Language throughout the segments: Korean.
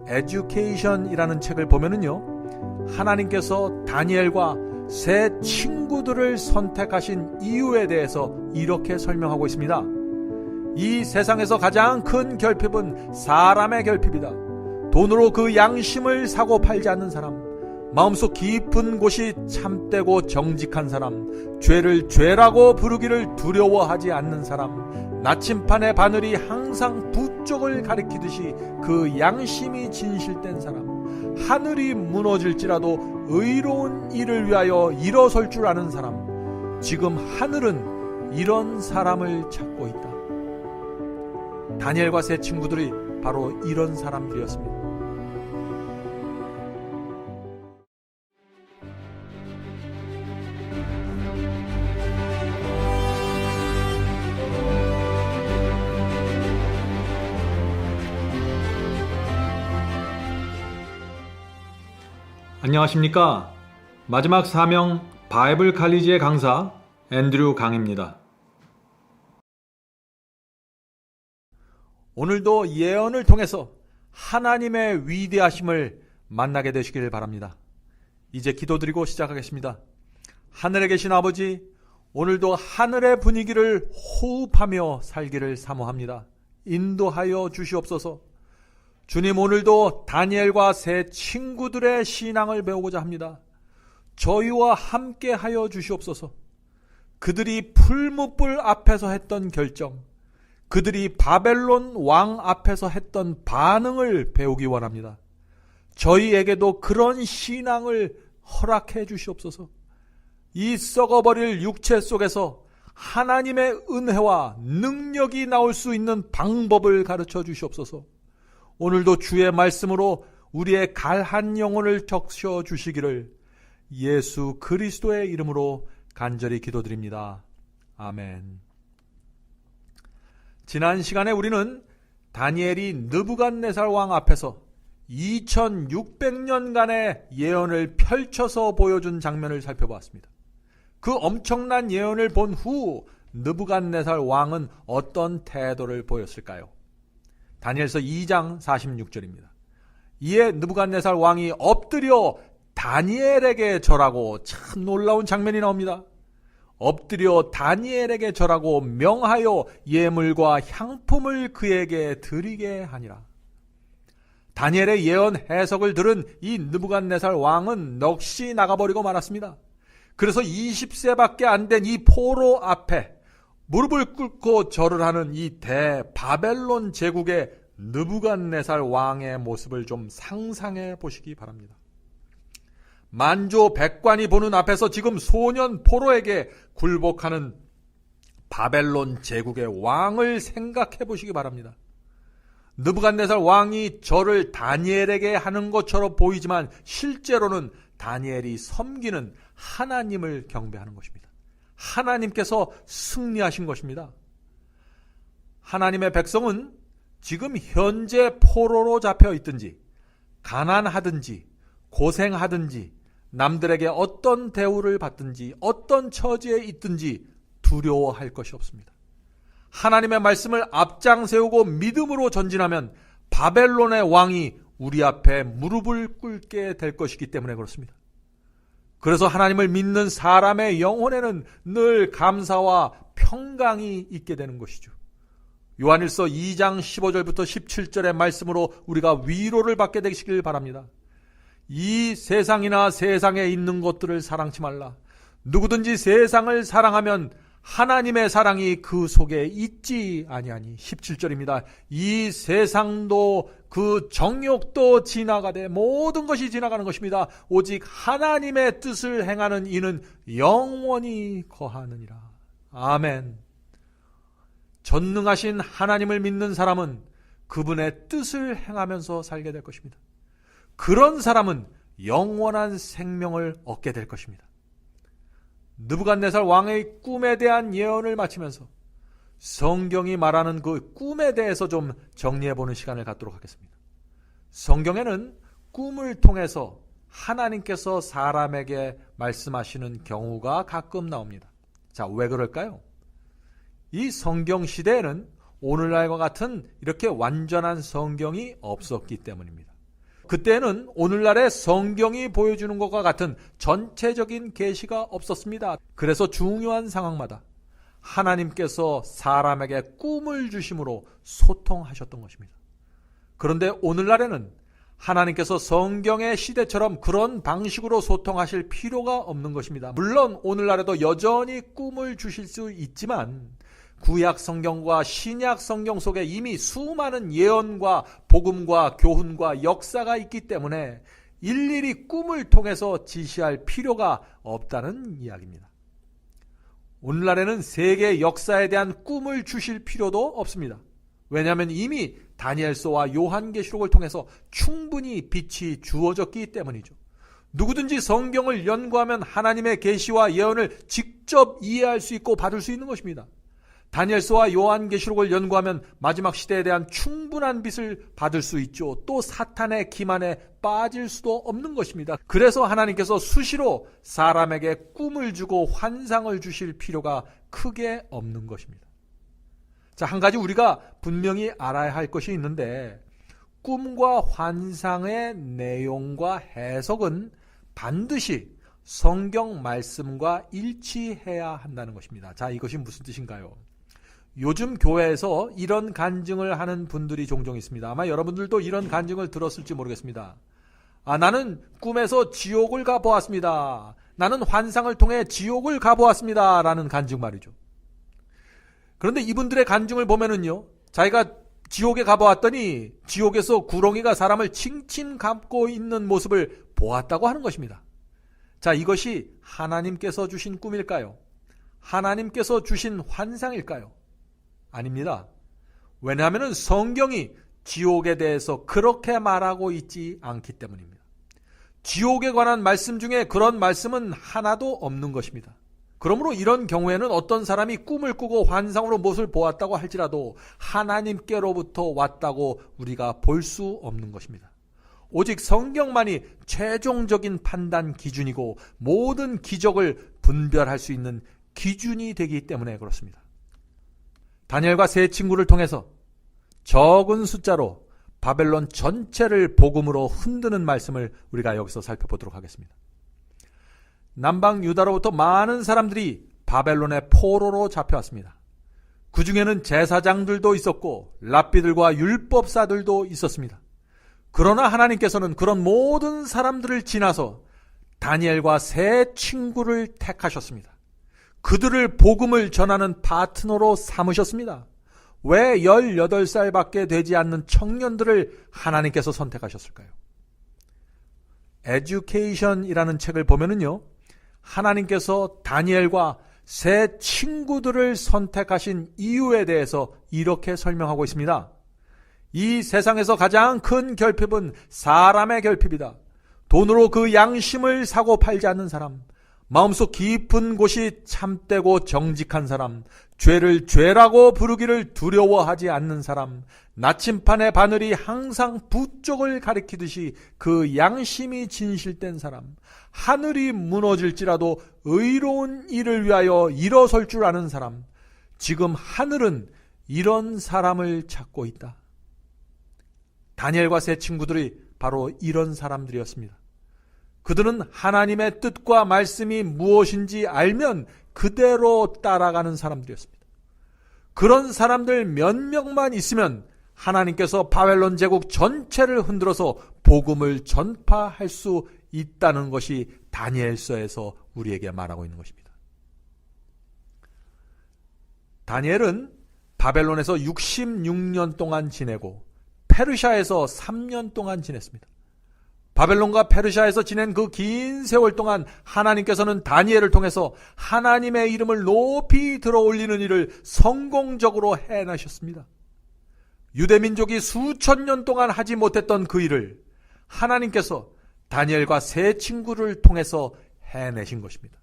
Education이라는 책을 보면은요, 하나님께서 다니엘과 세 친구들을 선택하신 이유에 대해서 이렇게 설명하고 있습니다. 이 세상에서 가장 큰 결핍은 사람의 결핍이다. 돈으로 그 양심을 사고 팔지 않는 사람, 마음속 깊은 곳이 참되고 정직한 사람, 죄를 죄라고 부르기를 두려워하지 않는 사람, 나침판의 바늘이 항상 북쪽을 가리키듯이 그 양심이 진실된 사람, 하늘이 무너질지라도 의로운 일을 위하여 일어설 줄 아는 사람, 지금 하늘은 이런 사람을 찾고 있다. 다니엘과 세 친구들이 바로 이런 사람들이었습니다. 안녕하십니까? 마지막 사명 바이블 칼리지의 강사 앤드류 강입니다. 오늘도 예언을 통해서 하나님의 위대하심을 만나게 되시길 바랍니다. 이제 기도드리고 시작하겠습니다. 하늘에 계신 아버지, 오늘도 하늘의 분위기를 호흡하며 살기를 사모합니다. 인도하여 주시옵소서. 주님, 오늘도 다니엘과 세 친구들의 신앙을 배우고자 합니다. 저희와 함께 하여 주시옵소서. 그들이 풀무불 앞에서 했던 결정, 그들이 바벨론 왕 앞에서 했던 반응을 배우기 원합니다. 저희에게도 그런 신앙을 허락해 주시옵소서. 이 썩어버릴 육체 속에서 하나님의 은혜와 능력이 나올 수 있는 방법을 가르쳐 주시옵소서. 오늘도 주의 말씀으로 우리의 갈한 영혼을 적셔 주시기를 예수 그리스도의 이름으로 간절히 기도드립니다. 아멘. 지난 시간에 우리는 다니엘이 느부갓네살 왕 앞에서 2600년간의 예언을 펼쳐서 보여준 장면을 살펴보았습니다. 그 엄청난 예언을 본 후 느부갓네살 왕은 어떤 태도를 보였을까요? 다니엘서 2장 46절입니다. 이에 느부갓네살 왕이 엎드려 다니엘에게 절하고, 참 놀라운 장면이 나옵니다. 엎드려 다니엘에게 절하고 명하여 예물과 향품을 그에게 드리게 하니라. 다니엘의 예언 해석을 들은 이 느부갓네살 왕은 넋이 나가버리고 말았습니다. 그래서 20세밖에 안 된 이 포로 앞에 무릎을 꿇고 절을 하는 이 대바벨론 제국의 느부갓네살 왕의 모습을 좀 상상해 보시기 바랍니다. 만조 백관이 보는 앞에서 지금 소년 포로에게 굴복하는 바벨론 제국의 왕을 생각해 보시기 바랍니다. 느부갓네살 왕이 절을 다니엘에게 하는 것처럼 보이지만 실제로는 다니엘이 섬기는 하나님을 경배하는 것입니다. 하나님께서 승리하신 것입니다. 하나님의 백성은 지금 현재 포로로 잡혀 있든지, 가난하든지, 고생하든지, 남들에게 어떤 대우를 받든지, 어떤 처지에 있든지 두려워할 것이 없습니다. 하나님의 말씀을 앞장 세우고 믿음으로 전진하면 바벨론의 왕이 우리 앞에 무릎을 꿇게 될 것이기 때문에 그렇습니다. 그래서 하나님을 믿는 사람의 영혼에는 늘 감사와 평강이 있게 되는 것이죠. 요한일서 2장 15절부터 17절의 말씀으로 우리가 위로를 받게 되시길 바랍니다. 이 세상이나 세상에 있는 것들을 사랑치 말라. 누구든지 세상을 사랑하면 하나님의 사랑이 그 속에 있지 아니하니. 17절입니다. 이 세상도 그 정욕도 지나가되 모든 것이 지나가는 것입니다. 오직 하나님의 뜻을 행하는 이는 영원히 거하느니라. 아멘. 전능하신 하나님을 믿는 사람은 그분의 뜻을 행하면서 살게 될 것입니다. 그런 사람은 영원한 생명을 얻게 될 것입니다. 느부갓네살 왕의 꿈에 대한 예언을 마치면서 성경이 말하는 그 꿈에 대해서 좀 정리해보는 시간을 갖도록 하겠습니다. 성경에는 꿈을 통해서 하나님께서 사람에게 말씀하시는 경우가 가끔 나옵니다. 자, 왜 그럴까요? 이 성경 시대에는 오늘날과 같은 이렇게 완전한 성경이 없었기 때문입니다. 그때는 오늘날의 성경이 보여주는 것과 같은 전체적인 계시가 없었습니다. 그래서 중요한 상황마다 하나님께서 사람에게 꿈을 주심으로 소통하셨던 것입니다. 그런데 오늘날에는 하나님께서 성경의 시대처럼 그런 방식으로 소통하실 필요가 없는 것입니다. 물론 오늘날에도 여전히 꿈을 주실 수 있지만 구약 성경과 신약 성경 속에 이미 수많은 예언과 복음과 교훈과 역사가 있기 때문에 일일이 꿈을 통해서 지시할 필요가 없다는 이야기입니다. 오늘날에는 세계 역사에 대한 꿈을 주실 필요도 없습니다. 왜냐하면 이미 다니엘서와 요한계시록을 통해서 충분히 빛이 주어졌기 때문이죠. 누구든지 성경을 연구하면 하나님의 계시와 예언을 직접 이해할 수 있고 받을 수 있는 것입니다. 다니엘서와 요한계시록을 연구하면 마지막 시대에 대한 충분한 빛을 받을 수 있죠. 또 사탄의 기만에 빠질 수도 없는 것입니다. 그래서 하나님께서 수시로 사람에게 꿈을 주고 환상을 주실 필요가 크게 없는 것입니다. 자, 한 가지 우리가 분명히 알아야 할 것이 있는데 꿈과 환상의 내용과 해석은 반드시 성경 말씀과 일치해야 한다는 것입니다. 자, 이것이 무슨 뜻인가요? 요즘 교회에서 이런 간증을 하는 분들이 종종 있습니다. 아마 여러분들도 이런 간증을 들었을지 모르겠습니다. 나는 꿈에서 지옥을 가보았습니다. 나는 환상을 통해 지옥을 가보았습니다. 라는 간증 말이죠. 그런데 이분들의 간증을 보면은요, 자기가 지옥에 가보았더니 지옥에서 구렁이가 사람을 칭칭 감고 있는 모습을 보았다고 하는 것입니다. 자, 이것이 하나님께서 주신 꿈일까요? 하나님께서 주신 환상일까요? 아닙니다. 왜냐하면 성경이 지옥에 대해서 그렇게 말하고 있지 않기 때문입니다. 지옥에 관한 말씀 중에 그런 말씀은 하나도 없는 것입니다. 그러므로 이런 경우에는 어떤 사람이 꿈을 꾸고 환상으로 무엇을 보았다고 할지라도 하나님께로부터 왔다고 우리가 볼 수 없는 것입니다. 오직 성경만이 최종적인 판단 기준이고 모든 기적을 분별할 수 있는 기준이 되기 때문에 그렇습니다. 다니엘과 세 친구를 통해서 적은 숫자로 바벨론 전체를 복음으로 흔드는 말씀을 우리가 여기서 살펴보도록 하겠습니다. 남방 유다로부터 많은 사람들이 바벨론의 포로로 잡혀왔습니다. 그 중에는 제사장들도 있었고 랍비들과 율법사들도 있었습니다. 그러나 하나님께서는 그런 모든 사람들을 지나서 다니엘과 세 친구를 택하셨습니다. 그들을 복음을 전하는 파트너로 삼으셨습니다. 왜 18살밖에 되지 않는 청년들을 하나님께서 선택하셨을까요? 에듀케이션이라는 책을 보면은요, 하나님께서 다니엘과 세 친구들을 선택하신 이유에 대해서 이렇게 설명하고 있습니다. 이 세상에서 가장 큰 결핍은 사람의 결핍이다. 돈으로 그 양심을 사고 팔지 않는 사람, 마음속 깊은 곳이 참되고 정직한 사람, 죄를 죄라고 부르기를 두려워하지 않는 사람, 나침판의 바늘이 항상 부쪽을 가리키듯이 그 양심이 진실된 사람, 하늘이 무너질지라도 의로운 일을 위하여 일어설 줄 아는 사람, 지금 하늘은 이런 사람을 찾고 있다. 다니엘과 세 친구들이 바로 이런 사람들이었습니다. 그들은 하나님의 뜻과 말씀이 무엇인지 알면 그대로 따라가는 사람들이었습니다. 그런 사람들 몇 명만 있으면 하나님께서 바벨론 제국 전체를 흔들어서 복음을 전파할 수 있다는 것이 다니엘서에서 우리에게 말하고 있는 것입니다. 다니엘은 바벨론에서 66년 동안 지내고 페르시아에서 3년 동안 지냈습니다. 바벨론과 페르시아에서 지낸 그 긴 세월 동안 하나님께서는 다니엘을 통해서 하나님의 이름을 높이 들어올리는 일을 성공적으로 해내셨습니다. 유대민족이 수천 년 동안 하지 못했던 그 일을 하나님께서 다니엘과 세 친구를 통해서 해내신 것입니다.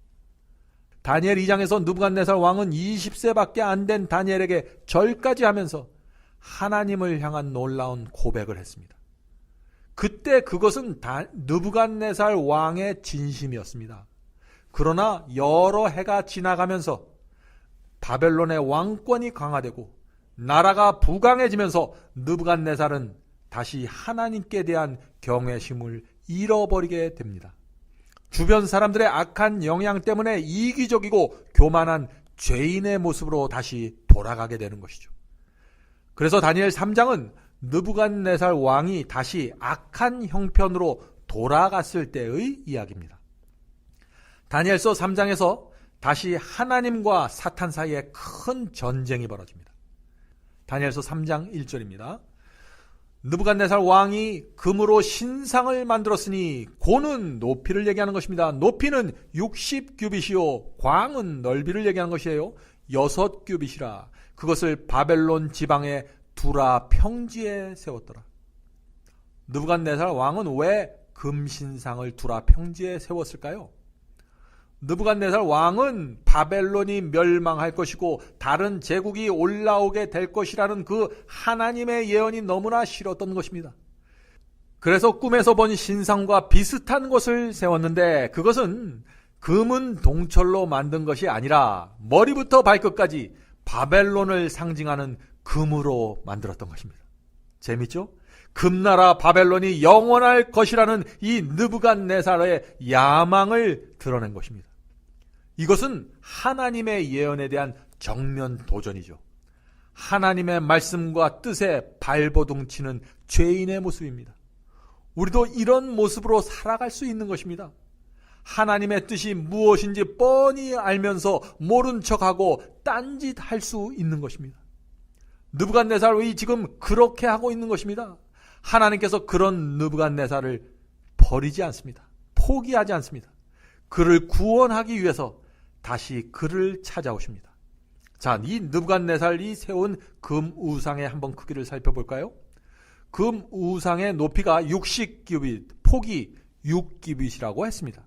다니엘 2장에서 느부갓네살 왕은 20세밖에 안 된 다니엘에게 절까지 하면서 하나님을 향한 놀라운 고백을 했습니다. 그때 그것은 느부갓네살 왕의 진심이었습니다. 그러나 여러 해가 지나가면서 바벨론의 왕권이 강화되고 나라가 부강해지면서 느부갓네살은 다시 하나님께 대한 경외심을 잃어버리게 됩니다. 주변 사람들의 악한 영향 때문에 이기적이고 교만한 죄인의 모습으로 다시 돌아가게 되는 것이죠. 그래서 다니엘 3장은 느부갓네살 왕이 다시 악한 형편으로 돌아갔을 때의 이야기입니다. 다니엘서 3장에서 다시 하나님과 사탄 사이에 큰 전쟁이 벌어집니다. 다니엘서 3장 1절입니다. 느부갓네살 왕이 금으로 신상을 만들었으니 고는 높이를 얘기하는 것입니다. 높이는 60규빗이요 광은 넓이를 얘기하는 것이에요. 6규빗이라. 그것을 바벨론 지방의 두라 평지에 세웠더라. 느부갓네살 왕은 왜 금신상을 두라 평지에 세웠을까요? 느부갓네살 왕은 바벨론이 멸망할 것이고 다른 제국이 올라오게 될 것이라는 그 하나님의 예언이 너무나 싫었던 것입니다. 그래서 꿈에서 본 신상과 비슷한 것을 세웠는데 그것은 금은 동철로 만든 것이 아니라 머리부터 발끝까지 바벨론을 상징하는 금으로 만들었던 것입니다. 재밌죠? 금나라 바벨론이 영원할 것이라는 이 느부갓네살의 야망을 드러낸 것입니다. 이것은 하나님의 예언에 대한 정면 도전이죠. 하나님의 말씀과 뜻에 발버둥치는 죄인의 모습입니다. 우리도 이런 모습으로 살아갈 수 있는 것입니다. 하나님의 뜻이 무엇인지 뻔히 알면서 모른 척하고 딴짓할 수 있는 것입니다. 느부갓네살이 지금 그렇게 하고 있는 것입니다. 하나님께서 그런 느부갓네살을 버리지 않습니다. 포기하지 않습니다. 그를 구원하기 위해서 다시 그를 찾아오십니다. 자, 이 느부갓네살이 세운 금 우상의 한번 크기를 살펴볼까요? 금 우상의 높이가 60규빗, 폭이 6규빗이라고 했습니다.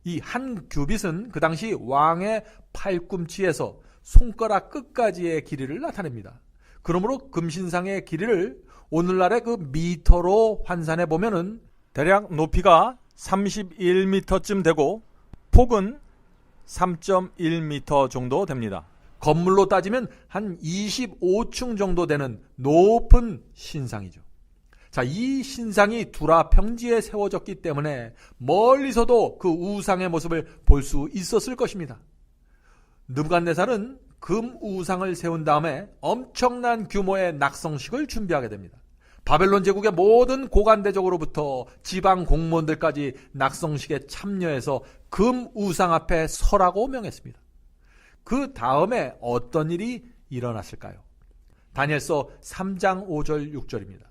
이 한 규빗은 그 당시 왕의 팔꿈치에서 손가락 끝까지의 길이를 나타냅니다. 그러므로 금신상의 길이를 오늘날의 그 미터로 환산해 보면은 대략 높이가 31m쯤 되고 폭은 3.1m 정도 됩니다. 건물로 따지면 한 25층 정도 되는 높은 신상이죠. 자, 이 신상이 두라 평지에 세워졌기 때문에 멀리서도 그 우상의 모습을 볼 수 있었을 것입니다. 느부갓네살은 금 우상을 세운 다음에 엄청난 규모의 낙성식을 준비하게 됩니다. 바벨론 제국의 모든 고관대적으로부터 지방 공무원들까지 낙성식에 참여해서 금 우상 앞에 서라고 명했습니다. 그 다음에 어떤 일이 일어났을까요? 다니엘서 3장 5절 6절입니다.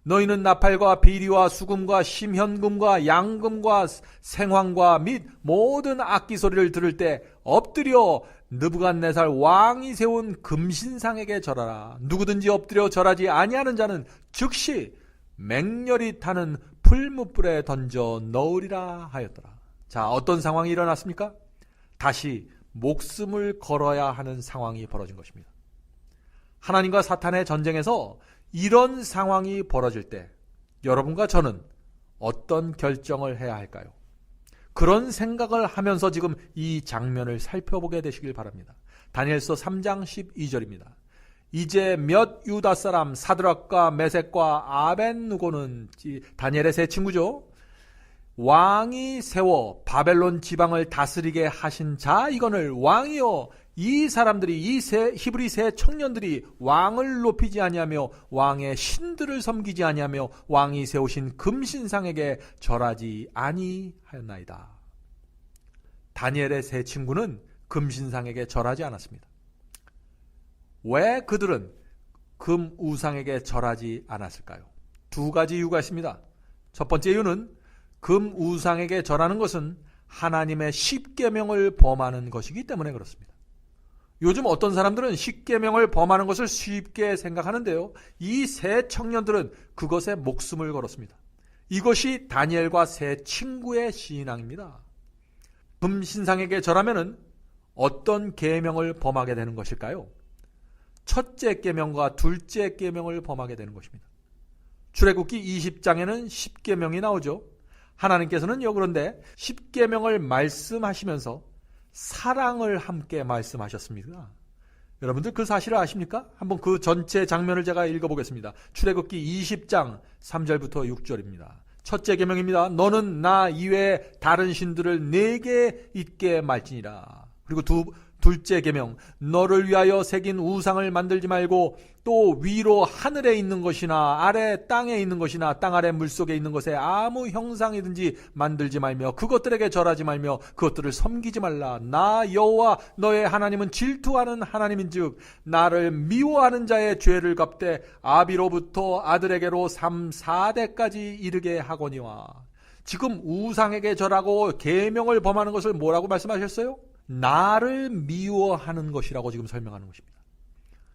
너희는 나팔과 비리와 수금과 심현금과 양금과 생황과 및 모든 악기 소리를 들을 때 엎드려 느부갓네살 왕이 세운 금신상에게 절하라. 누구든지 엎드려 절하지 아니하는 자는 즉시 맹렬히 타는 풀무불에 던져 넣으리라 하였더라. 자, 어떤 상황이 일어났습니까? 다시 목숨을 걸어야 하는 상황이 벌어진 것입니다. 하나님과 사탄의 전쟁에서 이런 상황이 벌어질 때 여러분과 저는 어떤 결정을 해야 할까요? 그런 생각을 하면서 지금 이 장면을 살펴보게 되시길 바랍니다. 다니엘서 3장 12절입니다. 이제 몇 유다 사람 사드락과 메섹과 아벤누고는 다니엘의 세 친구죠. 왕이 세워 바벨론 지방을 다스리게 하신 자 이거늘 왕이여 이 사람들이 이 히브리 세 청년들이 왕을 높이지 아니하며 왕의 신들을 섬기지 아니하며 왕이 세우신 금신상에게 절하지 아니하였나이다. 다니엘의 세 친구는 금신상에게 절하지 않았습니다. 왜 그들은 금 우상에게 절하지 않았을까요? 두 가지 이유가 있습니다. 첫 번째 이유는 금 우상에게 절하는 것은 하나님의 십계명을 범하는 것이기 때문에 그렇습니다. 요즘 어떤 사람들은 십계명을 범하는 것을 쉽게 생각하는데요. 이 세 청년들은 그것에 목숨을 걸었습니다. 이것이 다니엘과 세 친구의 신앙입니다. 금신상에게 절하면은 어떤 계명을 범하게 되는 것일까요? 첫째 계명과 둘째 계명을 범하게 되는 것입니다. 출애굽기 20장에는 십계명이 나오죠. 하나님께서는요, 그런데 십계명을 말씀하시면서 사랑을 함께 말씀하셨습니다. 여러분들 그 사실을 아십니까? 한번 그 전체 장면을 제가 읽어보겠습니다. 출애굽기 20장 3절부터 6절입니다. 첫째 계명입니다. 너는 나 이외에 다른 신들을 내게 있게 말지니라. 그리고 둘째 계명, 너를 위하여 새긴 우상을 만들지 말고 또 위로 하늘에 있는 것이나 아래 땅에 있는 것이나 땅 아래 물속에 있는 것에 아무 형상이든지 만들지 말며 그것들에게 절하지 말며 그것들을 섬기지 말라. 나 여호와 너의 하나님은 질투하는 하나님인즉 나를 미워하는 자의 죄를 갚되 아비로부터 아들에게로 3, 4대까지 이르게 하거니와. 지금 우상에게 절하고 계명을 범하는 것을 뭐라고 말씀하셨어요? 나를 미워하는 것이라고 지금 설명하는 것입니다.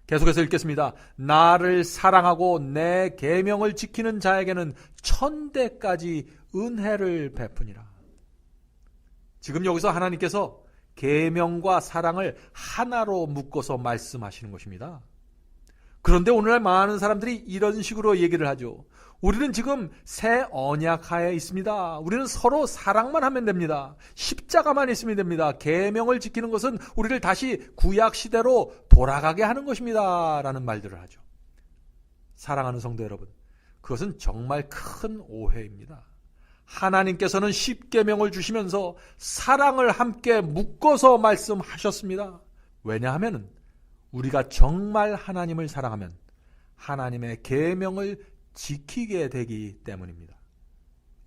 계속해서 읽겠습니다. 나를 사랑하고 내 계명을 지키는 자에게는 1000대까지 은혜를 베푸니라. 지금 여기서 하나님께서 계명과 사랑을 하나로 묶어서 말씀하시는 것입니다. 그런데 오늘날 많은 사람들이 이런 식으로 얘기를 하죠. 우리는 지금 새 언약하에 있습니다. 우리는 서로 사랑만 하면 됩니다. 십자가만 있으면 됩니다. 계명을 지키는 것은 우리를 다시 구약 시대로 돌아가게 하는 것입니다. 라는 말들을 하죠. 사랑하는 성도 여러분, 그것은 정말 큰 오해입니다. 하나님께서는 십계명을 주시면서 사랑을 함께 묶어서 말씀하셨습니다. 왜냐하면 우리가 정말 하나님을 사랑하면 하나님의 계명을 지키게 되기 때문입니다.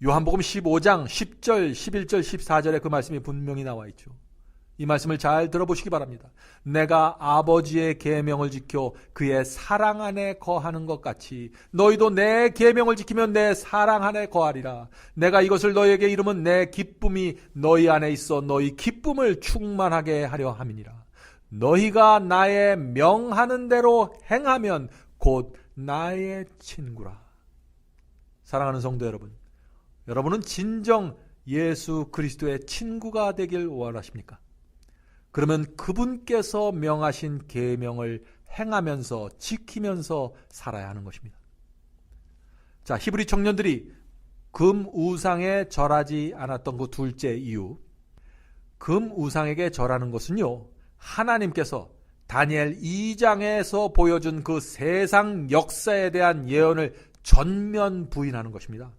요한복음 15장 10절, 11절, 14절에 그 말씀이 분명히 나와 있죠. 이 말씀을 잘 들어보시기 바랍니다. 내가 아버지의 계명을 지켜 그의 사랑 안에 거하는 것 같이 너희도 내 계명을 지키면 내 사랑 안에 거하리라. 내가 이것을 너희에게 이름은 내 기쁨이 너희 안에 있어 너희 기쁨을 충만하게 하려 함이니라. 너희가 나의 명하는 대로 행하면 곧 나의 친구라. 사랑하는 성도 여러분, 여러분은 진정 예수 그리스도의 친구가 되길 원하십니까? 그러면 그분께서 명하신 계명을 행하면서 지키면서 살아야 하는 것입니다. 자, 히브리 청년들이 금 우상에 절하지 않았던 그 둘째 이유, 금 우상에게 절하는 것은요, 하나님께서 다니엘 2장에서 보여준 그 세상 역사에 대한 예언을 전면 부인하는 것입니다.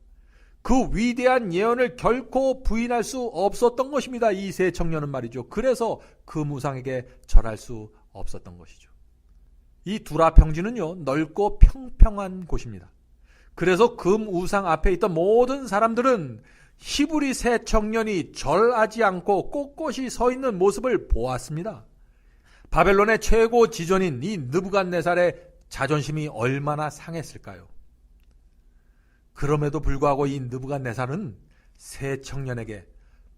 그 위대한 예언을 결코 부인할 수 없었던 것입니다. 이 세 청년은 말이죠. 그래서 금우상에게 절할 수 없었던 것이죠. 이 두라 평지는요, 넓고 평평한 곳입니다. 그래서 금우상 앞에 있던 모든 사람들은 히브리 세 청년이 절하지 않고 꼿꼿이 서 있는 모습을 보았습니다. 바벨론의 최고 지존인 이 느부갓네살의 자존심이 얼마나 상했을까요? 그럼에도 불구하고 이 느부갓네살은 세 청년에게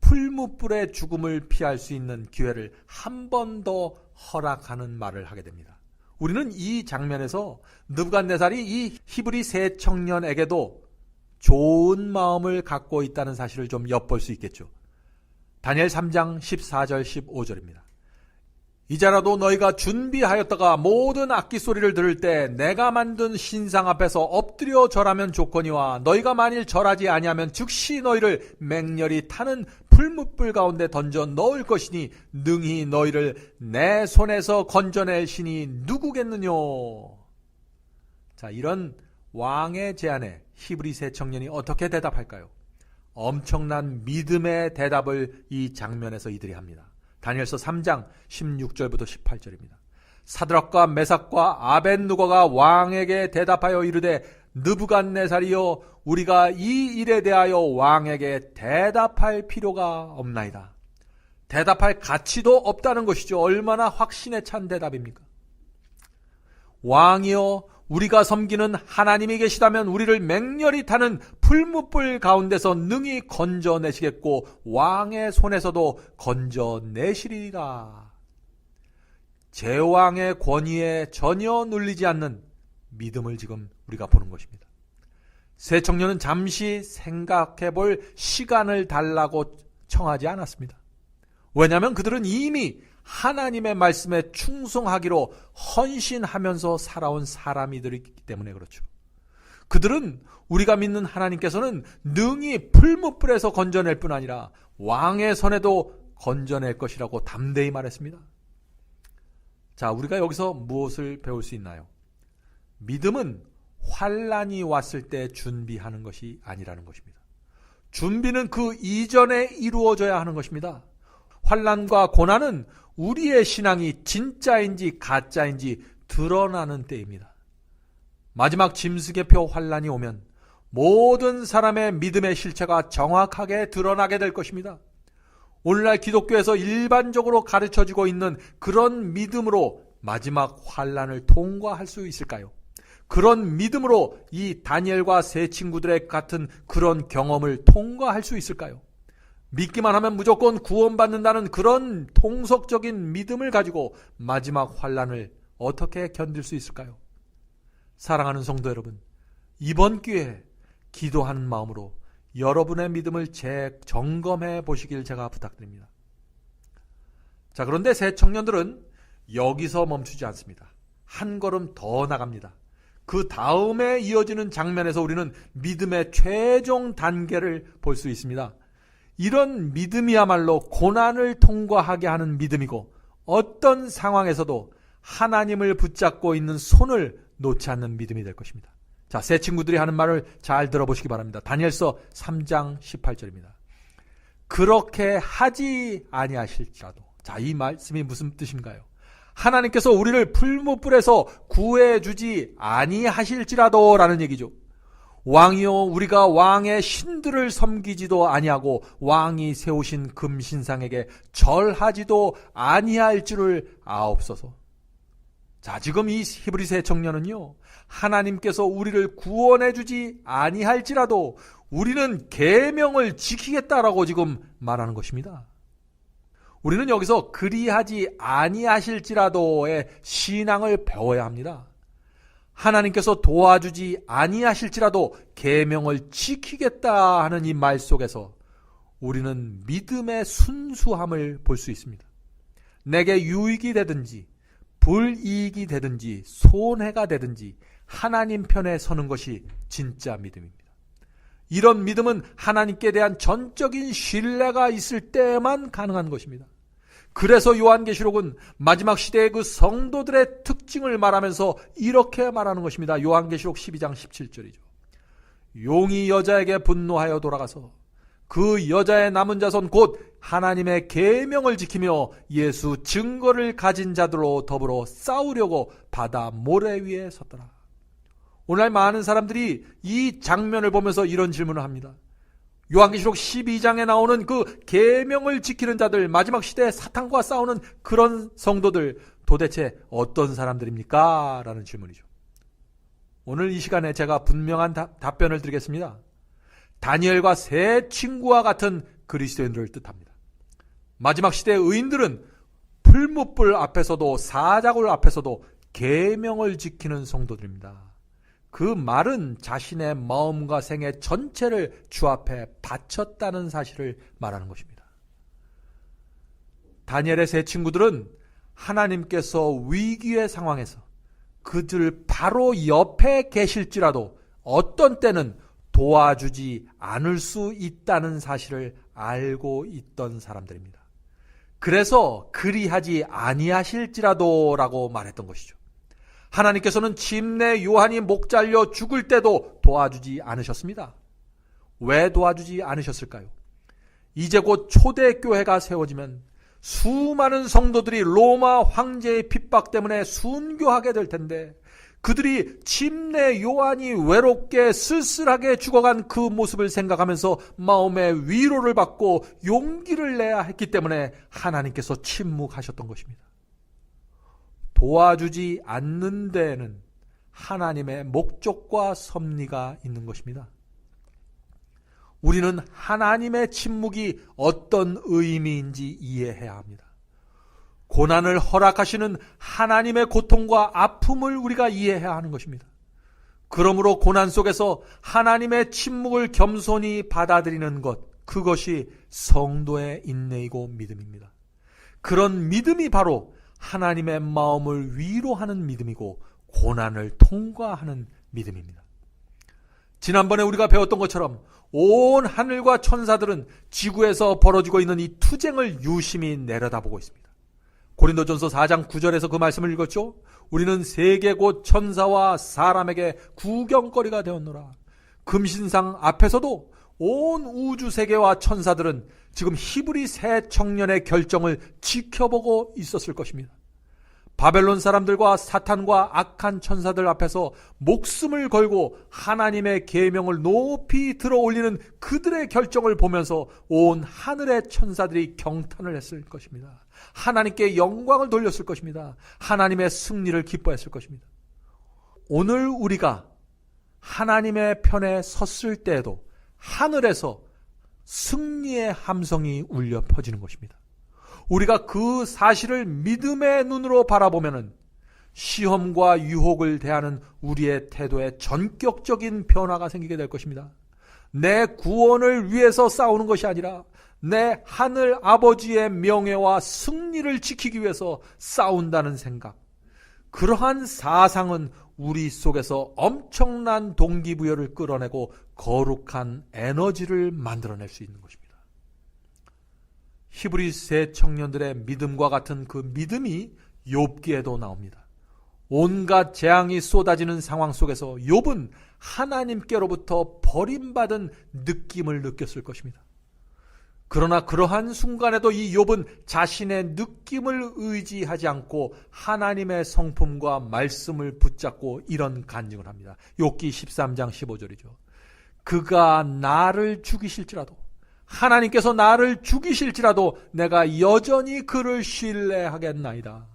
풀무불의 죽음을 피할 수 있는 기회를 한 번 더 허락하는 말을 하게 됩니다. 우리는 이 장면에서 느부갓네살이 이 히브리 세 청년에게도 좋은 마음을 갖고 있다는 사실을 좀 엿볼 수 있겠죠. 다니엘 3장 14절 15절입니다. 이제라도 너희가 준비하였다가 모든 악기 소리를 들을 때 내가 만든 신상 앞에서 엎드려 절하면 좋거니와 너희가 만일 절하지 아니하면 즉시 너희를 맹렬히 타는 풀무불 가운데 던져 넣을 것이니 능히 너희를 내 손에서 건져낼 신이 누구겠느뇨. 자, 이런 왕의 제안에 히브리 세 청년이 어떻게 대답할까요? 엄청난 믿음의 대답을 이 장면에서 이들이 합니다. 다니엘서 3장 16절부터 18절입니다. 사드락과 메삭과 아벳느고가 왕에게 대답하여 이르되 느부갓네살이여 우리가 이 일에 대하여 왕에게 대답할 필요가 없나이다. 대답할 가치도 없다는 것이죠. 얼마나 확신에 찬 대답입니까? 왕이여 우리가 섬기는 하나님이 계시다면 우리를 맹렬히 타는 풀무불 가운데서 능히 건져내시겠고 왕의 손에서도 건져내시리라. 제왕의 권위에 전혀 눌리지 않는 믿음을 지금 우리가 보는 것입니다. 세 청년은 잠시 생각해 볼 시간을 달라고 청하지 않았습니다. 왜냐하면 그들은 이미 하나님의 말씀에 충성하기로 헌신하면서 살아온 사람이들이기 때문에 그렇죠. 그들은 우리가 믿는 하나님께서는 능히 풀무불에서 건져낼 뿐 아니라 왕의 손에도 건져낼 것이라고 담대히 말했습니다. 자, 우리가 여기서 무엇을 배울 수 있나요? 믿음은 환난이 왔을 때 준비하는 것이 아니라는 것입니다. 준비는 그 이전에 이루어져야 하는 것입니다. 환난과 고난은 우리의 신앙이 진짜인지 가짜인지 드러나는 때입니다. 마지막 짐승의표 환난이 오면 모든 사람의 믿음의 실체가 정확하게 드러나게 될 것입니다. 오늘날 기독교에서 일반적으로 가르쳐지고 있는 그런 믿음으로 마지막 환난을 통과할 수 있을까요? 그런 믿음으로 이 다니엘과 세 친구들의 같은 그런 경험을 통과할 수 있을까요? 믿기만 하면 무조건 구원받는다는 그런 통속적인 믿음을 가지고 마지막 환난을 어떻게 견딜 수 있을까요? 사랑하는 성도 여러분, 이번 기회에 기도하는 마음으로 여러분의 믿음을 재점검해 보시길 제가 부탁드립니다. 자, 그런데 새 청년들은 여기서 멈추지 않습니다. 한 걸음 더 나갑니다. 그 다음에 이어지는 장면에서 우리는 믿음의 최종 단계를 볼 수 있습니다. 이런 믿음이야말로 고난을 통과하게 하는 믿음이고 어떤 상황에서도 하나님을 붙잡고 있는 손을 놓지 않는 믿음이 될 것입니다. 자, 새 친구들이 하는 말을 잘 들어보시기 바랍니다. 다니엘서 3장 18절입니다. 그렇게 하지 아니하실지라도. 자, 이 말씀이 무슨 뜻인가요? 하나님께서 우리를 풀무불에서 구해주지 아니하실지라도 라는 얘기죠. 왕이요, 우리가 왕의 신들을 섬기지도 아니하고 왕이 세우신 금신상에게 절하지도 아니할 줄을 아옵소서. 자, 지금 이 히브리서 청년은요, 하나님께서 우리를 구원해주지 아니할지라도 우리는 계명을 지키겠다라고 지금 말하는 것입니다. 우리는 여기서 그리하지 아니하실지라도의 신앙을 배워야 합니다. 하나님께서 도와주지 아니하실지라도 계명을 지키겠다 하는 이 말 속에서 우리는 믿음의 순수함을 볼 수 있습니다. 내게 유익이 되든지 불이익이 되든지 손해가 되든지 하나님 편에 서는 것이 진짜 믿음입니다. 이런 믿음은 하나님께 대한 전적인 신뢰가 있을 때만 가능한 것입니다. 그래서 요한계시록은 마지막 시대의 그 성도들의 특징을 말하면서 이렇게 말하는 것입니다. 요한계시록 12장 17절이죠. 용이 여자에게 분노하여 돌아가서 그 여자의 남은 자손 곧 하나님의 계명을 지키며 예수 증거를 가진 자들로 더불어 싸우려고 바다 모래 위에 섰더라. 오늘날 많은 사람들이 이 장면을 보면서 이런 질문을 합니다. 요한계시록 12장에 나오는 그 계명을 지키는 자들, 마지막 시대에 사탄과 싸우는 그런 성도들 도대체 어떤 사람들입니까? 라는 질문이죠. 오늘 이 시간에 제가 분명한 답변을 드리겠습니다. 다니엘과 세 친구와 같은 그리스도인들을 뜻합니다. 마지막 시대의 의인들은 풀무불 앞에서도 사자굴 앞에서도 계명을 지키는 성도들입니다. 그 말은 자신의 마음과 생애 전체를 주 앞에 바쳤다는 사실을 말하는 것입니다. 다니엘의 세 친구들은 하나님께서 위기의 상황에서 그들 바로 옆에 계실지라도 어떤 때는 도와주지 않을 수 있다는 사실을 알고 있던 사람들입니다. 그래서 그리하지 아니하실지라도 라고 말했던 것이죠. 하나님께서는 침례 요한이 목 잘려 죽을 때도 도와주지 않으셨습니다. 왜 도와주지 않으셨을까요? 이제 곧 초대교회가 세워지면 수많은 성도들이 로마 황제의 핍박 때문에 순교하게 될 텐데 그들이 침례 요한이 외롭게 쓸쓸하게 죽어간 그 모습을 생각하면서 마음의 위로를 받고 용기를 내야 했기 때문에 하나님께서 침묵하셨던 것입니다. 도와주지 않는 데에는 하나님의 목적과 섭리가 있는 것입니다. 우리는 하나님의 침묵이 어떤 의미인지 이해해야 합니다. 고난을 허락하시는 하나님의 고통과 아픔을 우리가 이해해야 하는 것입니다. 그러므로 고난 속에서 하나님의 침묵을 겸손히 받아들이는 것, 그것이 성도의 인내이고 믿음입니다. 그런 믿음이 바로 하나님의 마음을 위로하는 믿음이고 고난을 통과하는 믿음입니다. 지난번에 우리가 배웠던 것처럼 온 하늘과 천사들은 지구에서 벌어지고 있는 이 투쟁을 유심히 내려다보고 있습니다. 고린도전서 4장 9절에서 그 말씀을 읽었죠. 우리는 세계 곧 천사와 사람에게 구경거리가 되었노라. 금신상 앞에서도 온 우주 세계와 천사들은 지금 히브리 새 청년의 결정을 지켜보고 있었을 것입니다. 바벨론 사람들과 사탄과 악한 천사들 앞에서 목숨을 걸고 하나님의 계명을 높이 들어올리는 그들의 결정을 보면서 온 하늘의 천사들이 경탄을 했을 것입니다. 하나님께 영광을 돌렸을 것입니다. 하나님의 승리를 기뻐했을 것입니다. 오늘 우리가 하나님의 편에 섰을 때에도 하늘에서 승리의 함성이 울려 퍼지는 것입니다. 우리가 그 사실을 믿음의 눈으로 바라보면은 시험과 유혹을 대하는 우리의 태도에 전격적인 변화가 생기게 될 것입니다. 내 구원을 위해서 싸우는 것이 아니라 내 하늘 아버지의 명예와 승리를 지키기 위해서 싸운다는 생각. 그러한 사상은 우리 속에서 엄청난 동기부여를 끌어내고 거룩한 에너지를 만들어낼 수 있는 것입니다. 히브리 새 청년들의 믿음과 같은 그 믿음이 욥기에도 나옵니다. 온갖 재앙이 쏟아지는 상황 속에서 욥은 하나님께로부터 버림받은 느낌을 느꼈을 것입니다. 그러나 그러한 순간에도 이 욥은 자신의 느낌을 의지하지 않고 하나님의 성품과 말씀을 붙잡고 이런 간증을 합니다. 욥기 13장 15절이죠. 그가 나를 죽이실지라도, 하나님께서 나를 죽이실지라도 내가 여전히 그를 신뢰하겠나이다.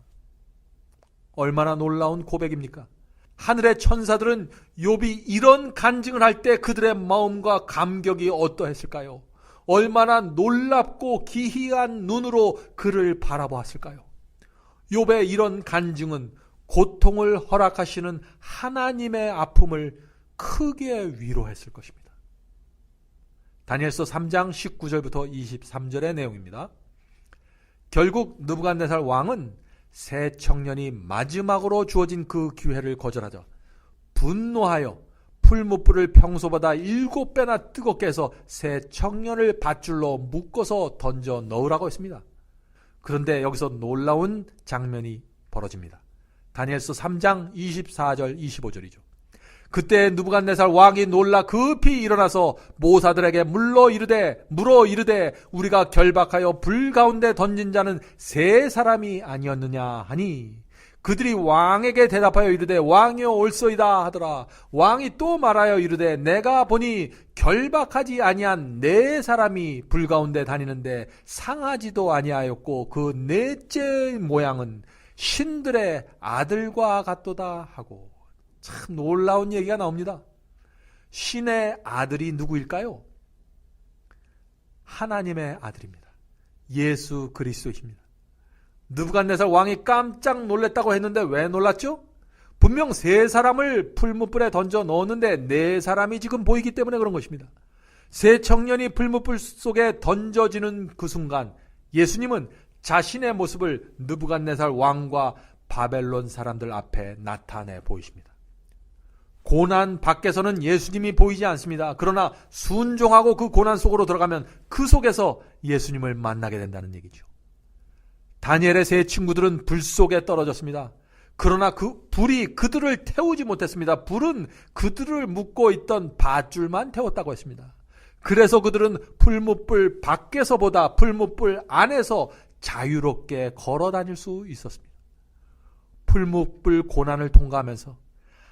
얼마나 놀라운 고백입니까? 하늘의 천사들은 욥이 이런 간증을 할 때 그들의 마음과 감격이 어떠했을까요? 얼마나 놀랍고 기이한 눈으로 그를 바라보았을까요? 욥의 이런 간증은 고통을 허락하시는 하나님의 아픔을 크게 위로했을 것입니다. 다니엘서 3장 19절부터 23절의 내용입니다. 결국 느부갓네살 왕은 새 청년이 마지막으로 주어진 그 기회를 거절하자 분노하여 풀무불을 평소보다 7배나 뜨겁게 해서 새 청년을 밧줄로 묶어서 던져 넣으라고 했습니다. 그런데 여기서 놀라운 장면이 벌어집니다. 다니엘서 3장 24절 25절이죠. 그때 느부갓네살 왕이 놀라 급히 일어나서 모사들에게 물어 이르되 우리가 결박하여 불 가운데 던진 자는 세 사람이 아니었느냐 하니 그들이 왕에게 대답하여 이르되 왕이여 옳소이다 하더라. 왕이 또 말하여 이르되 내가 보니 결박하지 아니한 네 사람이 불 가운데 다니는데 상하지도 아니하였고 그 넷째 모양은 신들의 아들과 같도다 하고, 참 놀라운 얘기가 나옵니다. 신의 아들이 누구일까요? 하나님의 아들입니다. 예수 그리스도이십니다. 느부갓네살 왕이 깜짝 놀랐다고 했는데 왜 놀랐죠? 분명 세 사람을 풀무불에 던져 넣었는데 네 사람이 지금 보이기 때문에 그런 것입니다. 세 청년이 풀무불 속에 던져지는 그 순간 예수님은 자신의 모습을 느부갓네살 왕과 바벨론 사람들 앞에 나타내 보이십니다. 고난 밖에서는 예수님이 보이지 않습니다. 그러나 순종하고 그 고난 속으로 들어가면 그 속에서 예수님을 만나게 된다는 얘기죠. 다니엘의 세 친구들은 불 속에 떨어졌습니다. 그러나 그 불이 그들을 태우지 못했습니다. 불은 그들을 묶고 있던 밧줄만 태웠다고 했습니다. 그래서 그들은 풀무불 밖에서보다 풀무불 안에서 자유롭게 걸어 다닐 수 있었습니다. 풀무불 고난을 통과하면서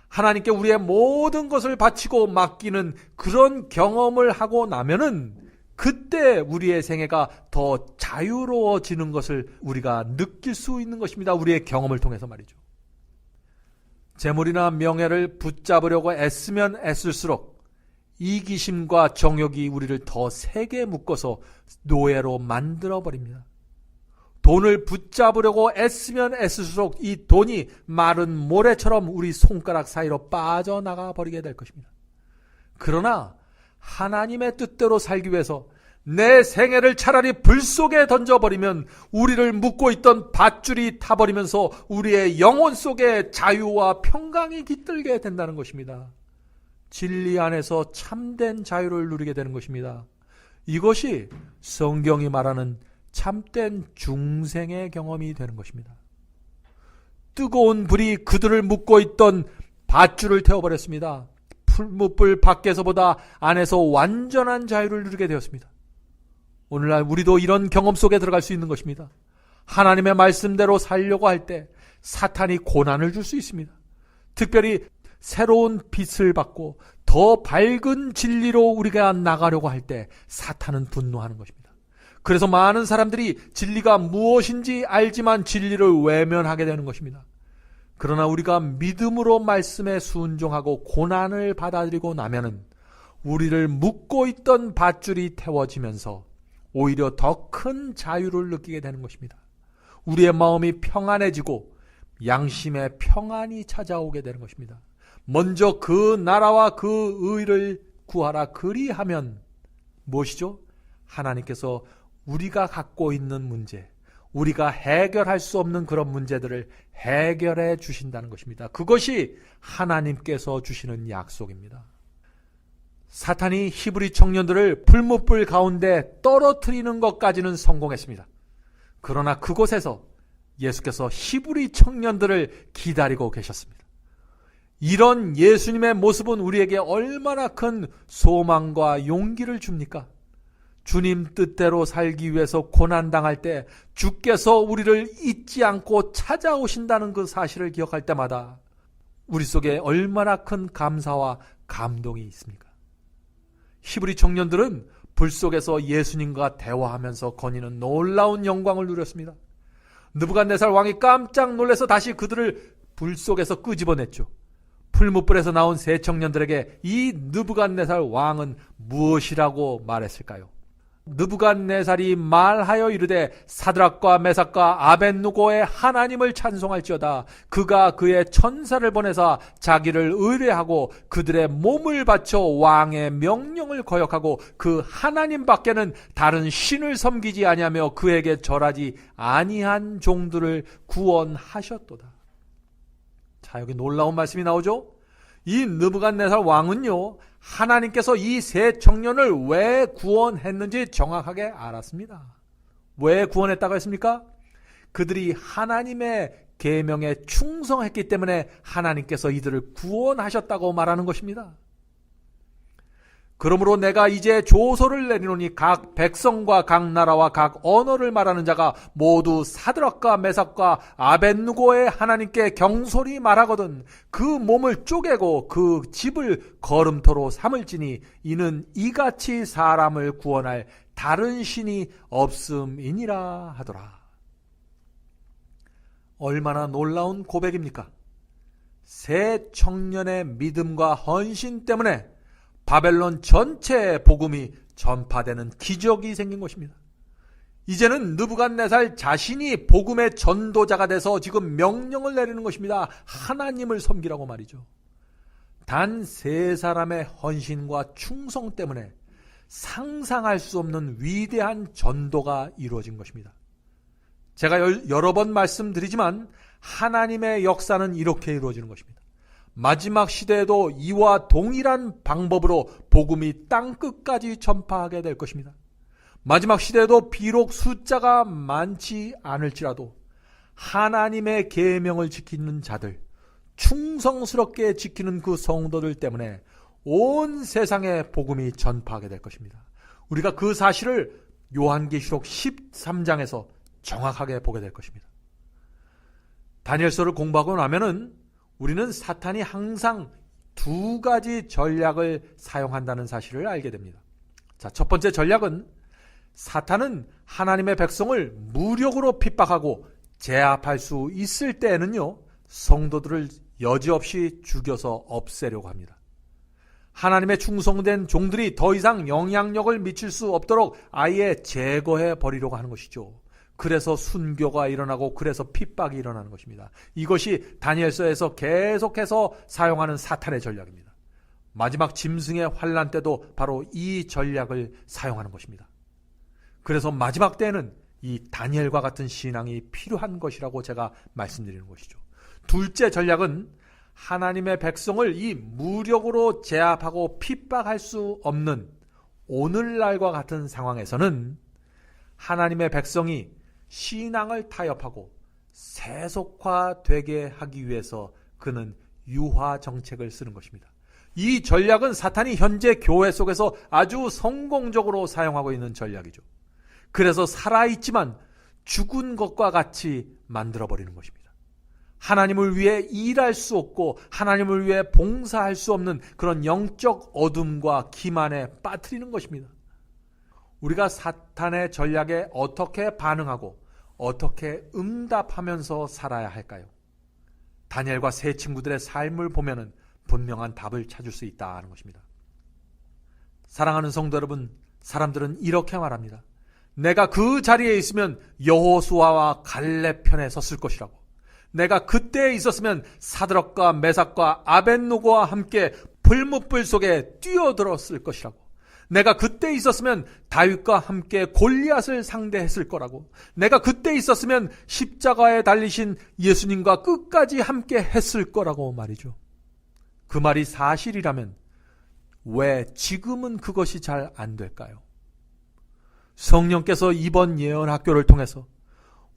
하나님께 우리의 모든 것을 바치고 맡기는 그런 경험을 하고 나면은 그때 우리의 생애가 더 자유로워지는 것을 우리가 느낄 수 있는 것입니다. 우리의 경험을 통해서 말이죠. 재물이나 명예를 붙잡으려고 애쓰면 애쓸수록 이기심과 정욕이 우리를 더 세게 묶어서 노예로 만들어버립니다. 돈을 붙잡으려고 애쓰면 애쓸수록 이 돈이 마른 모래처럼 우리 손가락 사이로 빠져나가 버리게 될 것입니다. 그러나 하나님의 뜻대로 살기 위해서 내 생애를 차라리 불 속에 던져버리면 우리를 묶고 있던 밧줄이 타버리면서 우리의 영혼 속에 자유와 평강이 깃들게 된다는 것입니다. 진리 안에서 참된 자유를 누리게 되는 것입니다. 이것이 성경이 말하는 참된 중생의 경험이 되는 것입니다. 뜨거운 불이 그들을 묶고 있던 밧줄을 태워버렸습니다. 풀무불 밖에서보다 안에서 완전한 자유를 누리게 되었습니다. 오늘날 우리도 이런 경험 속에 들어갈 수 있는 것입니다. 하나님의 말씀대로 살려고 할 때 사탄이 고난을 줄 수 있습니다. 특별히 새로운 빛을 받고 더 밝은 진리로 우리가 나가려고 할 때 사탄은 분노하는 것입니다. 그래서 많은 사람들이 진리가 무엇인지 알지만 진리를 외면하게 되는 것입니다. 그러나 우리가 믿음으로 말씀에 순종하고 고난을 받아들이고 나면은 우리를 묶고 있던 밧줄이 태워지면서 오히려 더 큰 자유를 느끼게 되는 것입니다. 우리의 마음이 평안해지고 양심의 평안이 찾아오게 되는 것입니다. 먼저 그 나라와 그 의를 구하라 그리하면 무엇이죠? 하나님께서 우리가 갖고 있는 문제, 우리가 해결할 수 없는 그런 문제들을 해결해 주신다는 것입니다. 그것이 하나님께서 주시는 약속입니다. 사탄이 히브리 청년들을 풀무불 가운데 떨어뜨리는 것까지는 성공했습니다. 그러나 그곳에서 예수께서 히브리 청년들을 기다리고 계셨습니다. 이런 예수님의 모습은 우리에게 얼마나 큰 소망과 용기를 줍니까? 주님 뜻대로 살기 위해서 고난당할 때 주께서 우리를 잊지 않고 찾아오신다는 그 사실을 기억할 때마다 우리 속에 얼마나 큰 감사와 감동이 있습니까? 히브리 청년들은 불 속에서 예수님과 대화하면서 거니는 놀라운 영광을 누렸습니다. 느부갓네살 왕이 깜짝 놀라서 다시 그들을 불 속에서 끄집어냈죠. 풀무불에서 나온 세 청년들에게 이 느부갓네살 왕은 무엇이라고 말했을까요? 느부갓네살이 말하여 이르되 사드락과 메삭과 아벳느고의 하나님을 찬송할지어다. 그가 그의 천사를 보내사 자기를 의뢰하고 그들의 몸을 바쳐 왕의 명령을 거역하고 그 하나님 밖에는 다른 신을 섬기지 아니하며 그에게 절하지 아니한 종들을 구원하셨도다. 자, 여기 놀라운 말씀이 나오죠. 이 느부갓네살 왕은요, 하나님께서 이 세 청년을 왜 구원했는지 정확하게 알았습니다. 왜 구원했다고 했습니까? 그들이 하나님의 계명에 충성했기 때문에 하나님께서 이들을 구원하셨다고 말하는 것입니다. 그러므로 내가 이제 조서를 내리노니 각 백성과 각 나라와 각 언어를 말하는 자가 모두 사드락과 메삭과 아벳느고의 하나님께 경솔히 말하거든 그 몸을 쪼개고 그 집을 거름토로 삼을지니 이는 이같이 사람을 구원할 다른 신이 없음이니라 하더라. 얼마나 놀라운 고백입니까? 세 청년의 믿음과 헌신 때문에 바벨론 전체의 복음이 전파되는 기적이 생긴 것입니다. 이제는 느부갓네살 자신이 복음의 전도자가 돼서 지금 명령을 내리는 것입니다. 하나님을 섬기라고 말이죠. 단 세 사람의 헌신과 충성 때문에 상상할 수 없는 위대한 전도가 이루어진 것입니다. 제가 여러 번 말씀드리지만 하나님의 역사는 이렇게 이루어지는 것입니다. 마지막 시대에도 이와 동일한 방법으로 복음이 땅끝까지 전파하게 될 것입니다. 마지막 시대에도 비록 숫자가 많지 않을지라도 하나님의 계명을 지키는 자들, 충성스럽게 지키는 그 성도들 때문에 온 세상에 복음이 전파하게 될 것입니다. 우리가 그 사실을 요한계시록 13장에서 정확하게 보게 될 것입니다. 다니엘서를 공부하고 나면은 우리는 사탄이 항상 두 가지 전략을 사용한다는 사실을 알게 됩니다. 자, 첫 번째 전략은 사탄은 하나님의 백성을 무력으로 핍박하고 제압할 수 있을 때에는요, 성도들을 여지없이 죽여서 없애려고 합니다. 하나님의 충성된 종들이 더 이상 영향력을 미칠 수 없도록 아예 제거해 버리려고 하는 것이죠. 그래서 순교가 일어나고 그래서 핍박이 일어나는 것입니다. 이것이 다니엘서에서 계속해서 사용하는 사탄의 전략입니다. 마지막 짐승의 환난 때도 바로 이 전략을 사용하는 것입니다. 그래서 마지막 때에는 이 다니엘과 같은 신앙이 필요한 것이라고 제가 말씀드리는 것이죠. 둘째 전략은 하나님의 백성을 이 무력으로 제압하고 핍박할 수 없는 오늘날과 같은 상황에서는 하나님의 백성이 신앙을 타협하고 세속화되게 하기 위해서 그는 유화 정책을 쓰는 것입니다. 이 전략은 사탄이 현재 교회 속에서 아주 성공적으로 사용하고 있는 전략이죠. 그래서 살아있지만 죽은 것과 같이 만들어버리는 것입니다. 하나님을 위해 일할 수 없고 하나님을 위해 봉사할 수 없는 그런 영적 어둠과 기만에 빠뜨리는 것입니다. 우리가 사탄의 전략에 어떻게 반응하고 어떻게 응답하면서 살아야 할까요? 다니엘과 세 친구들의 삶을 보면은 분명한 답을 찾을 수 있다는 것입니다. 사랑하는 성도 여러분, 사람들은 이렇게 말합니다. 내가 그 자리에 있으면 여호수아와 갈렙 편에 섰을 것이라고. 내가 그때에 있었으면 사드락과 메삭과 아벳노고와 함께 불뭇불 속에 뛰어들었을 것이라고. 내가 그때 있었으면 다윗과 함께 골리앗을 상대했을 거라고. 내가 그때 있었으면 십자가에 달리신 예수님과 끝까지 함께 했을 거라고 말이죠. 그 말이 사실이라면 왜 지금은 그것이 잘 안 될까요? 성령께서 이번 예언학교를 통해서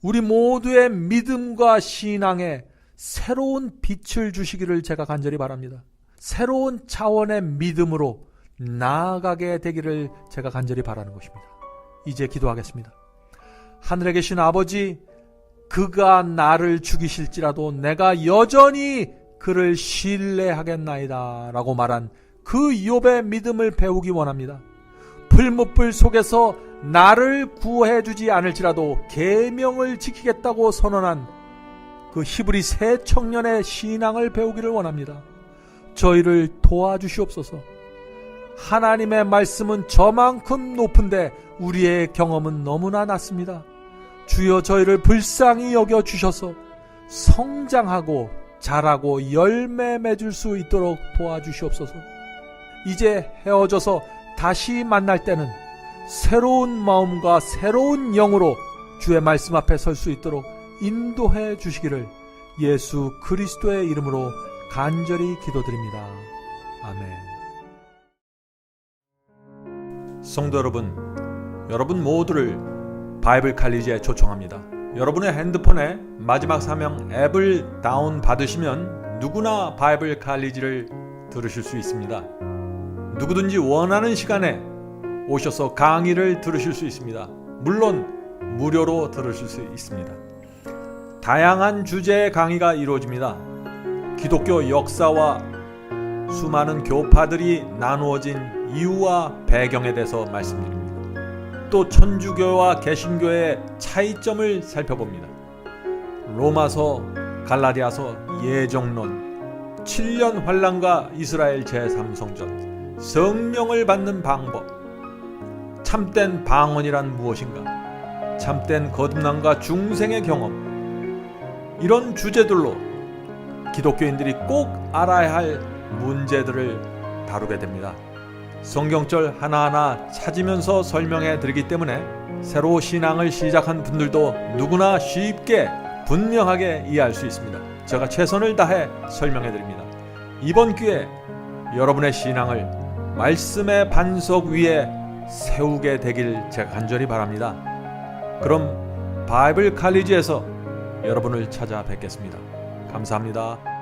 우리 모두의 믿음과 신앙에 새로운 빛을 주시기를 제가 간절히 바랍니다. 새로운 차원의 믿음으로 나아가게 되기를 제가 간절히 바라는 것입니다. 이제 기도하겠습니다. 하늘에 계신 아버지, 그가 나를 죽이실지라도 내가 여전히 그를 신뢰하겠나이다 라고 말한 그 욥의 믿음을 배우기 원합니다. 풀무불 속에서 나를 구해주지 않을지라도 계명을 지키겠다고 선언한 그 히브리 세 청년의 신앙을 배우기를 원합니다. 저희를 도와주시옵소서. 하나님의 말씀은 저만큼 높은데 우리의 경험은 너무나 낮습니다. 주여 저희를 불쌍히 여겨주셔서 성장하고 자라고 열매 맺을 수 있도록 도와주시옵소서. 이제 헤어져서 다시 만날 때는 새로운 마음과 새로운 영으로 주의 말씀 앞에 설 수 있도록 인도해 주시기를 예수 그리스도의 이름으로 간절히 기도드립니다. 아멘. 성도 여러분, 여러분 모두를 바이블 칼리지에 초청합니다. 여러분의 핸드폰에 마지막 사명 앱을 다운 받으시면 누구나 바이블 칼리지를 들으실 수 있습니다. 누구든지 원하는 시간에 오셔서 강의를 들으실 수 있습니다. 물론 무료로 들으실 수 있습니다. 다양한 주제의 강의가 이루어집니다. 기독교 역사와 수많은 교파들이 나누어진 이유와 배경에 대해서 말씀드립니다. 또 천주교와 개신교의 차이점을 살펴봅니다. 로마서, 갈라디아서, 예정론, 7년 환란과 이스라엘 제3성전, 성령을 받는 방법, 참된 방언이란 무엇인가, 참된 거듭남과 중생의 경험, 이런 주제들로 기독교인들이 꼭 알아야 할 문제들을 다루게 됩니다. 성경절 하나하나 찾으면서 설명해 드리기 때문에 새로 신앙을 시작한 분들도 누구나 쉽게 분명하게 이해할 수 있습니다. 제가 최선을 다해 설명해 드립니다. 이번 기회에 여러분의 신앙을 말씀의 반석 위에 세우게 되길 제가 간절히 바랍니다. 그럼 바이블 칼리지에서 여러분을 찾아뵙겠습니다. 감사합니다.